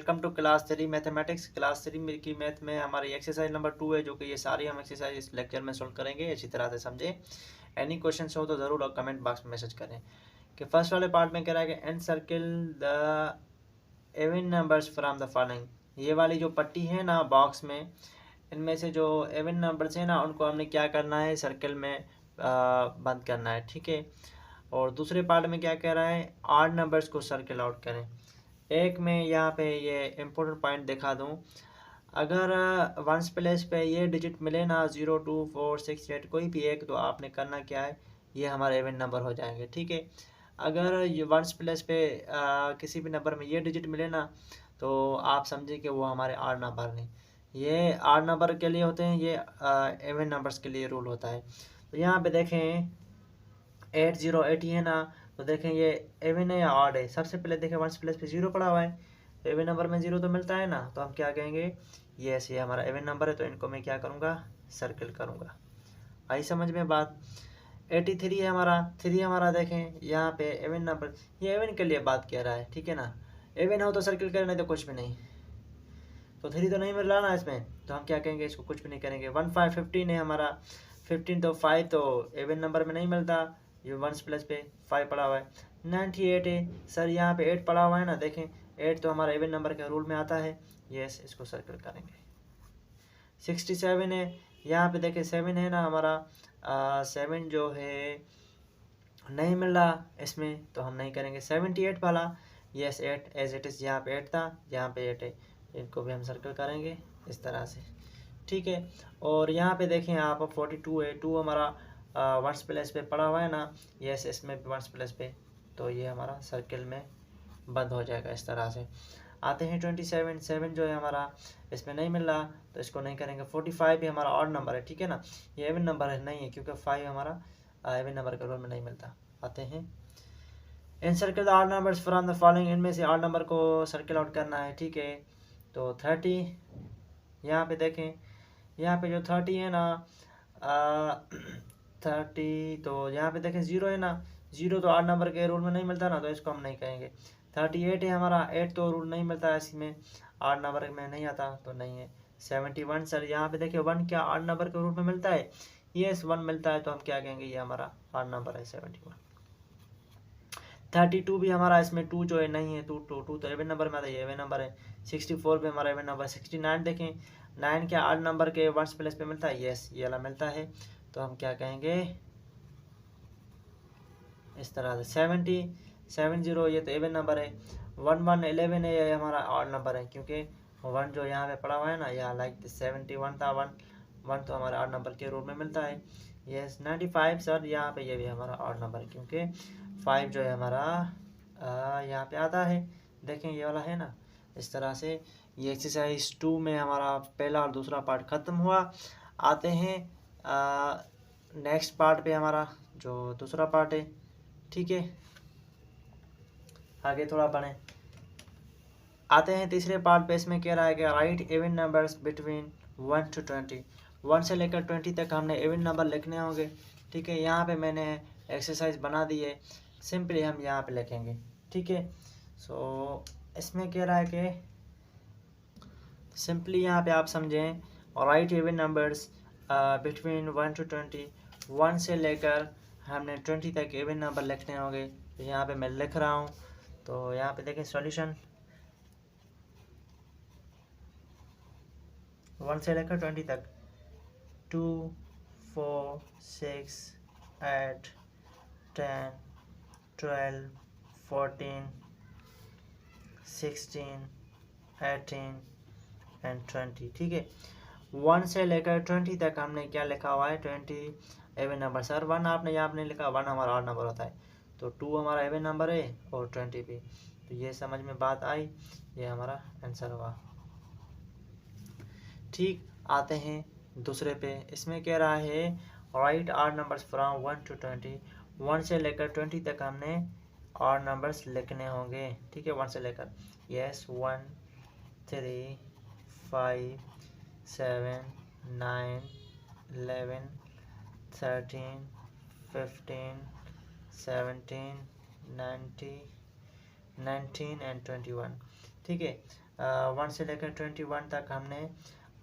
Welcome to class 3 mathematics. Class 3 की math में हमारी एक्सरसाइज नंबर 2 है, जो कि ये सारी हम एक्सरसाइज इस लेक्चर में सोल्व करेंगे। अच्छी तरह से समझें। एनी क्वेश्चन हो तो ज़रूर कमेंट बॉक्स में मैसेज करें। कि फर्स्ट वाले पार्ट में कह रहा है कि and circle the even numbers from the following. ये वाली जो पट्टी है ना बॉक्स में, इनमें से जो इवन नंबर्स हैं ना, उनको हमने क्या करना है, सर्कल में बंद करना है। ठीक है। और दूसरे पार्ट में क्या कह रहा है, ऑड नंबर्स को सर्कल आउट करें। एक में यहाँ पे ये इम्पोर्टेंट पॉइंट दिखा दूँ, अगर वंस प्लेस पे ये डिजिट मिले ना 0 2 4 6 8 कोई भी एक, तो आपने करना क्या है, ये हमारे इवन नंबर हो जाएंगे। ठीक है। अगर ये वंस प्लेस पे किसी भी नंबर में ये डिजिट मिले ना, तो आप समझिए कि वो हमारे आड नंबर नहीं। ये आड नंबर के लिए होते हैं, ये इवन नंबर्स के लिए रूल होता है। तो यहाँ पे देखें 808 है ना, तो देखें ये इवन है या ऑड है। सबसे पहले देखें वंस प्लेस पे 0 पड़ा हुआ है, तो इवन नंबर में 0 तो मिलता है ना, तो हम क्या कहेंगे, ये ऐसे हमारा इवन नंबर है, तो इनको मैं क्या करूँगा, सर्कल करूँगा। आई समझ में बात। 83 है हमारा, 3 हमारा देखें यहाँ पे इवन नंबर, ये इवन के लिए बात कह रहा है। ठीक है ना, इवन हो तो सर्कल करें, नहीं तो कुछ भी नहीं। तो 3 तो नहीं मिल रहा ना इसमें, तो हम क्या कहेंगे, इसको कुछ भी नहीं करेंगे। 1 5 15 है हमारा, 15 तो 5 तो इवन नंबर में नहीं मिलता, ये वंस प्लस पे 5 पड़ा हुआ है। 98 है सर, यहाँ पे 8 पड़ा हुआ है ना, देखें 8 तो हमारा इवन नंबर के रूल में आता है। यस, इसको सर्कल करेंगे। 67 है, यहाँ पे देखें 7 है ना हमारा, 7 जो है नहीं मिल रहा इसमें, तो हम नहीं करेंगे। 78 वाला, यस 8 एज इट इज़, यहाँ पे 8 था, यहाँ पे 8 है, इनको भी हम सर्कल करेंगे इस तरह से। ठीक है। और यहाँ पे देखें आप 42 है, 2 हमारा वंस प्लेस पे पड़ा हुआ है ना, यस इसमें भी वंस प्लेस पे, तो ये हमारा सर्कल में बंद हो जाएगा इस तरह से। आते हैं 27, 7 जो है हमारा इसमें नहीं मिल रहा, तो इसको नहीं करेंगे। 45 भी हमारा ऑड नंबर है। ठीक है ना, ये इवन नंबर है नहीं है, क्योंकि 5 हमारा इवन नंबर के रूल में नहीं मिलता। आते हैं in circle the odd numbers from the following, इनमें से ऑड नंबर को सर्कल आउट करना है। ठीक है। तो 30, यहाँ पे देखें, यहाँ पे जो 30 है ना, 30 तो यहाँ पे देखें 0 है ना, 0 तो ऑड नंबर के रूल में नहीं मिलता ना, तो इसको हम नहीं कहेंगे। 38 है हमारा, 8 तो रूल नहीं मिलता है इसमें, ऑड नंबर में नहीं आता, तो नहीं है। 71 सर, यहाँ पे देखिए 1 क्या ऑड नंबर के रूल में मिलता है, यस 1 मिलता है, तो हम क्या कहेंगे, ये हमारा ऑड नंबर है 71। 32 भी हमारा, इसमें 2 जो है नहीं है, 2 तो इवन नंबर में आता है, ये इवन नंबर है। 64 भी हमारा इवन नंबर। 69 देखें, 9 क्या ऑड नंबर के वंस प्लेस पे मिलता है, यस ये वाला मिलता है, तो हम क्या कहेंगे इस तरह से। 70 ये तो इवन नंबर है। 11 है, ये हमारा ऑड नंबर है, क्योंकि 1 जो यहाँ पे पड़ा हुआ है ना, यहाँ लाइक 71 था, 1 तो हमारे ऑड नंबर के रूप में मिलता है। यस 95 सर, यहाँ पे ये भी हमारा ऑड नंबर है, क्योंकि 5 जो है हमारा यहाँ पे आता है। देखें ये वाला है ना, इस तरह से। ये एक्सरसाइज 2 में हमारा पहला और दूसरा पार्ट ख़त्म हुआ। आते हैं नेक्स्ट पार्ट पे, हमारा जो दूसरा पार्ट है। ठीक है, आगे थोड़ा बढ़ें। आते हैं तीसरे पार्ट पे, इसमें कह रहा है कि right even numbers between 1 to 20। 1 से लेकर 20 तक हमने इवन नंबर लिखने होंगे। ठीक है, यहाँ पे मैंने एक्सरसाइज बना दी है, सिंपली हम यहाँ पे लिखेंगे। ठीक है। सो इसमें कह रहा है कि सिंपली यहाँ पे आप समझें, right even numbers between 1 to 20। 1 से लेकर हमने 20 तक इवन नंबर लिखने होंगे, तो यहाँ पे मैं लिख रहा हूँ। तो यहाँ पे देखें सॉल्यूशन, 1 से लेकर 20 तक, 2 4 6 8 10 12 14 16 18 एंड 20। ठीक है, 1 से लेकर 20 तक हमने क्या लिखा हुआ है, 20 इवन नंबर। सर 1 आपने यहाँ पे लिखा, 1 हमारा ऑड नंबर होता है, तो 2 हमारा इवन नंबर है और 20 भी। तो ये समझ में बात आई, ये हमारा आंसर हुआ। ठीक, आते हैं दूसरे पे। इसमें कह रहा है right odd numbers from 1 to 20। 1 से लेकर 20 तक हमने ऑड नंबर्स लिखने होंगे। ठीक है, 1 से लेकर, यस 1 3 5 7 9 11 13 15 17 19 19 एंड 21। ठीक है, 1 से लेकर 21 तक हमने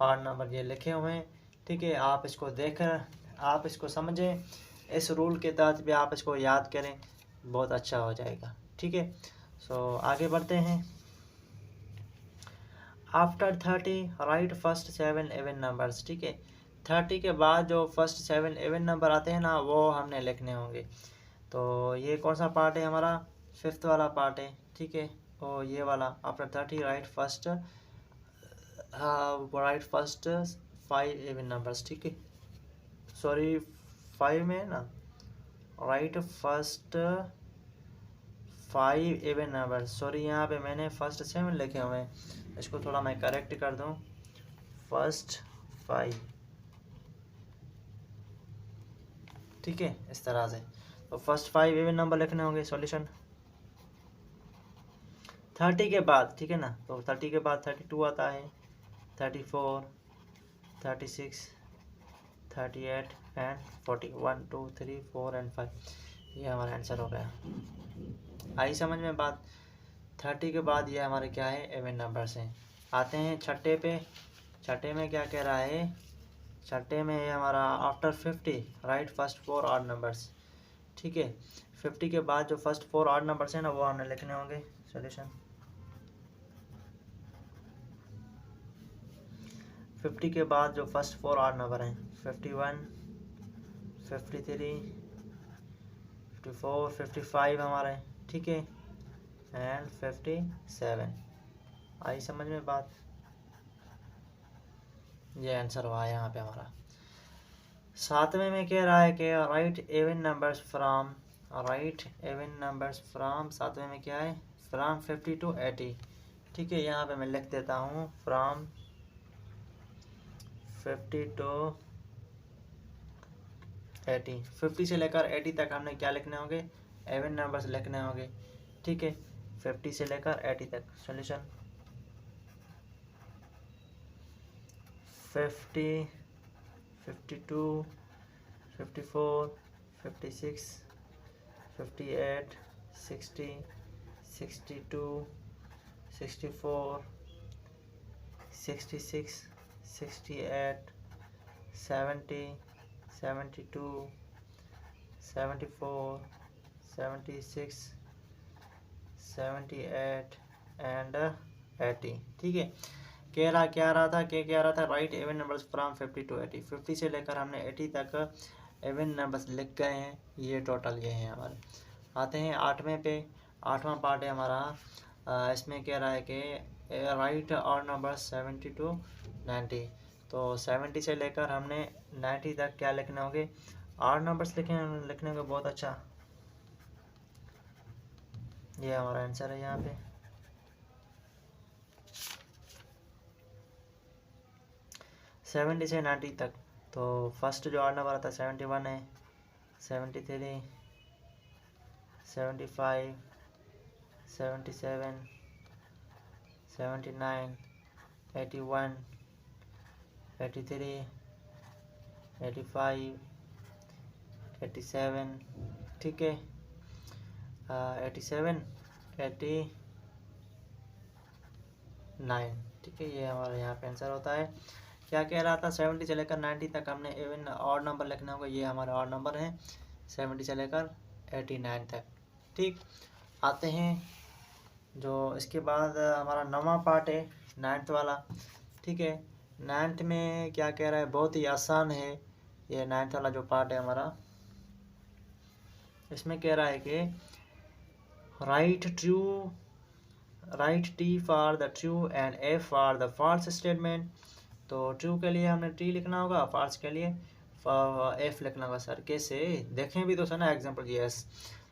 ऑड नंबर ये लिखे हुए हैं। ठीक है, आप इसको देखकर आप इसको समझें, इस रूल के तहत भी आप इसको याद करें, बहुत अच्छा हो जाएगा। ठीक है, सो आगे बढ़ते हैं। After 30 right first 7 even numbers. ठीक है, 30 के बाद जो फर्स्ट 7 इवन नंबर आते हैं ना, वो हमने लिखने होंगे। तो ये कौन सा पार्ट है हमारा, 5th वाला पार्ट है। ठीक है, और ये वाला after 30 right first 5 even numbers. ठीक है, सॉरी 5 में ना, right first 5 even numbers. Sorry, यहाँ पे मैंने फर्स्ट 7 लिखे हुए हैं, इसको थोड़ा मैं करेक्ट कर दूँ। फर्स्ट 5, ठीक है, इस तरह से। तो फर्स्ट 5 इवन नंबर लिखने होंगे। सॉल्यूशन 30 के बाद, ठीक है ना, तो 30 के बाद 32 आता है, 34, 36, 38 एंड 40। 1 2 3 4 एंड 5, ये हमारा आंसर हो गया। आई समझ में बात। 30 के बाद ये हमारे क्या है, इवन नंबर्स हैं। आते हैं छठे पे। छठे में क्या कह रहा है, छठे में ये हमारा after 50 right first 4 odd numbers. ठीक है, 50 के बाद जो फर्स्ट 4 ऑड नंबर्स हैं ना, वो हमने लिखने होंगे। सॉल्यूशन 50 के बाद जो फर्स्ट 4 ऑड नंबर हैं, 51, 53, 54, 55 हमारे। ठीक है, एंड 57। आई समझ में बात। ये आंसर हुआ है यहाँ पे हमारा। सातवें में कह रहा है कि right even numbers from, right even numbers from, सातवें में क्या है, फ्रॉम 50 to 80। ठीक है, यहाँ पे मैं लिख देता हूँ फ्रॉम 50 to 80। 50 से लेकर 80 तक हमने क्या लिखने होंगे, इवन नंबर्स लिखने होंगे। ठीक है, 50 से लेकर 80 तक। Solution 50, 52, 54, 56, 58, 60, 62, 64, 66, 68, 70, 72, 74, 76, 78 and 80। ठीक है, कह रहा क्या रहा था, क्या रहा था, right even numbers from 50 to 80। 50 से लेकर हमने 80 तक इवन नंबर्स लिख गए हैं। ये टोटल ये हैं हमारे। आते हैं आठवें पे। आठवां पार्ट है हमारा। इसमें कह रहा है कि राइट ऑड नंबर्स 70 to 90। तो 70 से लेकर हमने 90 तक क्या लिखने होंगे, ऑड नंबर्स लिखने होंगे। बहुत अच्छा, ये हमारा आंसर है यहाँ पे। सेवेंटी से 90 तक। तो फर्स्ट जो ऑड नंबर आता है 71 है, 73, 75, 77, 79, 81, 83, 85, 87। ठीक है, 87, 89। ठीक है, ये हमारा यहाँ पे आंसर होता है। क्या कह रहा था, 70 से लेकर 90 तक हमने इवन ऑड नंबर लिखना होगा। ये हमारे ऑड नंबर हैं 70 से लेकर 89 तक। ठीक, आते हैं जो इसके बाद हमारा नवा पार्ट है 9th वाला। ठीक है, 9th में क्या कह रहा है, बहुत ही आसान है ये 9th वाला जो पार्ट है हमारा। इसमें कह रहा है कि write T for the true and F for the false statement. तो ट्रू के लिए हमने टी लिखना होगा, फॉल्स के लिए एफ लिखना होगा। सर कैसे, देखें भी तो सर ना एग्जाम्पल। यस,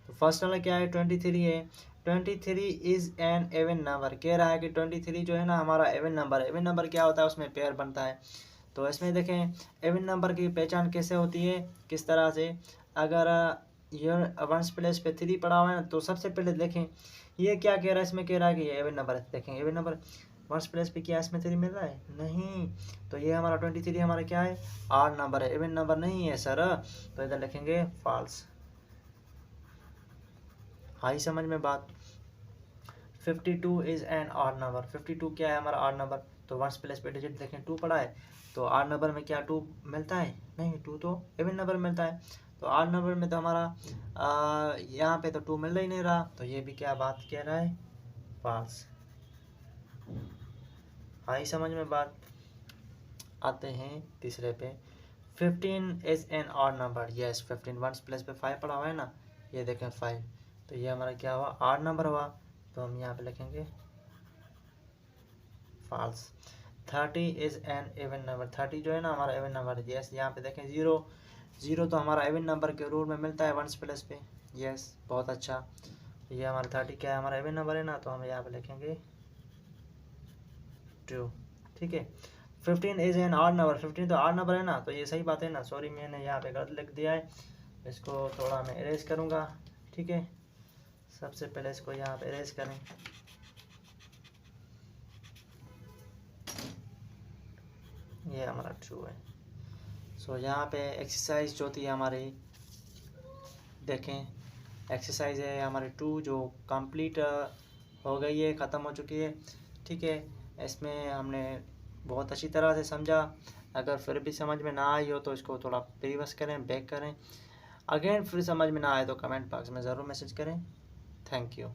तो फर्स्ट वाला क्या है, 23 है। 23 इज़ एन इवन नंबर। कह रहा है कि 23 जो है ना हमारा इवन नंबर है। इवन नंबर क्या होता है, उसमें पेयर बनता है। तो इसमें देखें इवन नंबर की पहचान कैसे होती है, किस तरह से। अगर ये वंस प्लेस पे 3 पड़ा हुआ है तो सबसे पहले देखें ये क्या कह रहा है। इसमें कह रहा है कि ये इवन नंबर है। देखें इवन नंबर वंस प्लेस पे क्या इसमें 3 मिल रहा है, नहीं। तो ये हमारा 23 हमारा क्या है, ऑड नंबर है, इवन नंबर नहीं है सर। तो इधर लिखेंगे फॉल्स। आई समझ में बात। 52 इज़ एन ऑड नंबर। 52 क्या है हमारा ऑड नंबर, तो वंस प्लेस पे डिजिट देखें 2 पड़ा है, तो ऑड नंबर में क्या 2 मिलता है, नहीं 2 तो इवन नंबर मिलता है। तो ऑड नंबर में तो हमारा यहाँ पे तो 2 मिल ही नहीं रहा, तो ये भी क्या बात कह रहा है, फॉल्स। आई समझ में बात। आते हैं तीसरे पे, 15 is an odd number. Yes 15 ones place पे 5 पड़ा हुआ है ना, ये देखें 5, तो ये हमारा क्या हुआ, ऑड नंबर हुआ, तो हम यहाँ पे लिखेंगे false. 30 is an even number. 30 जो है ना हमारा इवन नंबर है। यस यहाँ पे देखें 0, 0 तो हमारा इवन नंबर के रूल में मिलता है वंस प्लेस पे। यस बहुत अच्छा, ये हमारा 30 क्या है, हमारा इवन नंबर है ना, तो हम यहाँ पे लिखेंगे 2। ठीक है। 15 इज एन ऑड नंबर। 15 तो ऑड नंबर है ना, तो ये सही बात है ना, सॉरी मैंने यहाँ पे गलत लिख दिया है, इसको थोड़ा मैं इरेज करूँगा। ठीक है, सबसे पहले इसको यहाँ पे इरेज करें, ये हमारा ट्रू है। सो यहाँ पे एक्सरसाइज जो थी हमारी, देखें एक्सरसाइज है हमारी 2 जो कंप्लीट हो गई है, ख़त्म हो चुकी है। ठीक है, इसमें हमने बहुत अच्छी तरह से समझा। अगर फिर भी समझ में ना आई हो तो इसको थोड़ा प्रीवियस करें, बैक करें, अगेन फिर समझ में ना आए तो कमेंट बॉक्स में ज़रूर मैसेज करें। Thank you.